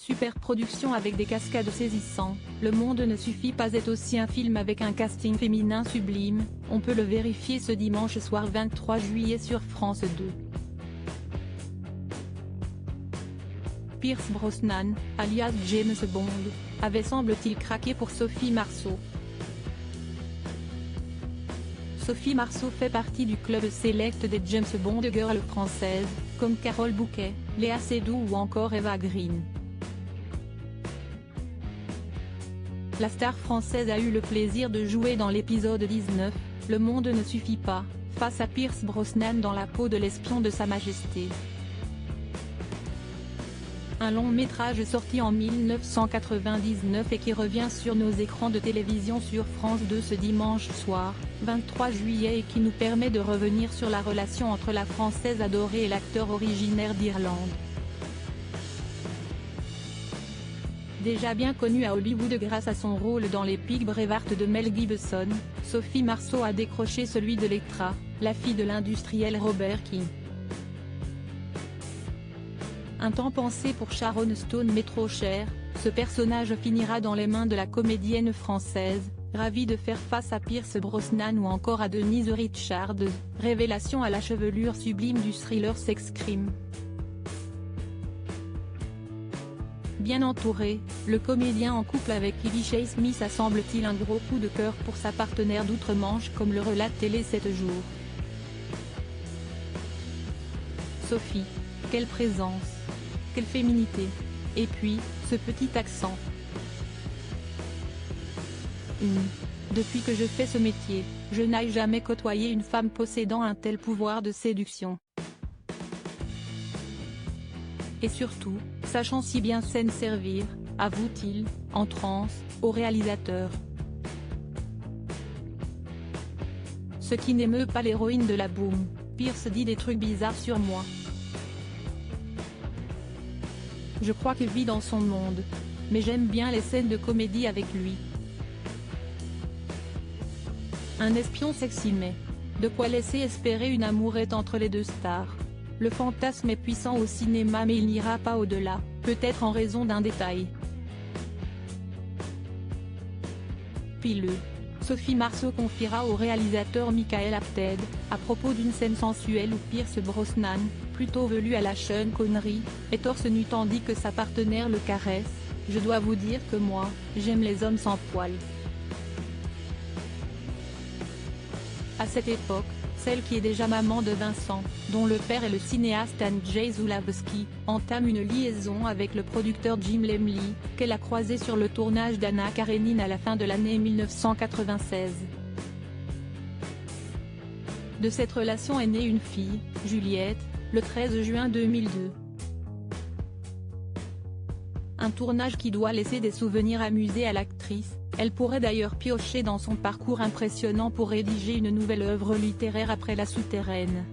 Super production avec des cascades saisissantes, Le Monde ne suffit pas est aussi un film avec un casting féminin sublime, on peut le vérifier ce dimanche soir 23 juillet sur France 2. Pierce Brosnan, alias James Bond, avait semble-t-il craqué pour Sophie Marceau. Sophie Marceau fait partie du club select des James Bond girls françaises, comme Carole Bouquet, Léa Seydoux ou encore Eva Green. La star française a eu le plaisir de jouer dans l'épisode 19, Le Monde ne suffit pas, face à Pierce Brosnan dans la peau de l'espion de Sa Majesté. Un long métrage sorti en 1999 et qui revient sur nos écrans de télévision sur France 2 ce dimanche soir, 23 juillet et qui nous permet de revenir sur la relation entre la Française adorée et l'acteur originaire d'Irlande. Déjà bien connue à Hollywood grâce à son rôle dans les Big Braveheart de Mel Gibson, Sophie Marceau a décroché celui d'Electra, la fille de l'industriel Robert King. Un temps pensé pour Sharon Stone mais trop cher, ce personnage finira dans les mains de la comédienne française, ravie de faire face à Pierce Brosnan ou encore à Denise Richards, révélation à la chevelure sublime du thriller Sex Crime. Bien entouré, le comédien en couple avec Ivy Chase Smith a semble-t-il un gros coup de cœur pour sa partenaire d'outre-Manche comme le relate Télé 7 jours. Sophie, quelle présence! Quelle féminité! Et puis, ce petit accent. Depuis que je fais ce métier, je n'ai jamais côtoyé une femme possédant un tel pouvoir de séduction. Et surtout, sachant si bien s'en servir, avoue-t-il, en transe, au réalisateur. Ce qui n'émeut pas l'héroïne de la boom, Pierce dit des trucs bizarres sur moi. Je crois qu'il vit dans son monde. Mais j'aime bien les scènes de comédie avec lui. Un espion sexy mais de quoi laisser espérer une amourette entre les deux stars. Le fantasme est puissant au cinéma mais il n'ira pas au-delà, peut-être en raison d'un détail. Pileux. Sophie Marceau confiera au réalisateur Michael Apted, à propos d'une scène sensuelle où Pierce Brosnan, plutôt velu à la Sean Connery, est torse nu tandis que sa partenaire le caresse. Je dois vous dire que moi, j'aime les hommes sans poils. À cette époque, celle qui est déjà maman de Vincent, dont le père est le cinéaste Andrzej Zulawski, entame une liaison avec le producteur Jim Lemley, qu'elle a croisé sur le tournage d'Anna Karenine à la fin de l'année 1996. De cette relation est née une fille, Juliette, le 13 juin 2002. Un tournage qui doit laisser des souvenirs amusés à l'actrice. Elle pourrait d'ailleurs piocher dans son parcours impressionnant pour rédiger une nouvelle œuvre littéraire après La Souterraine.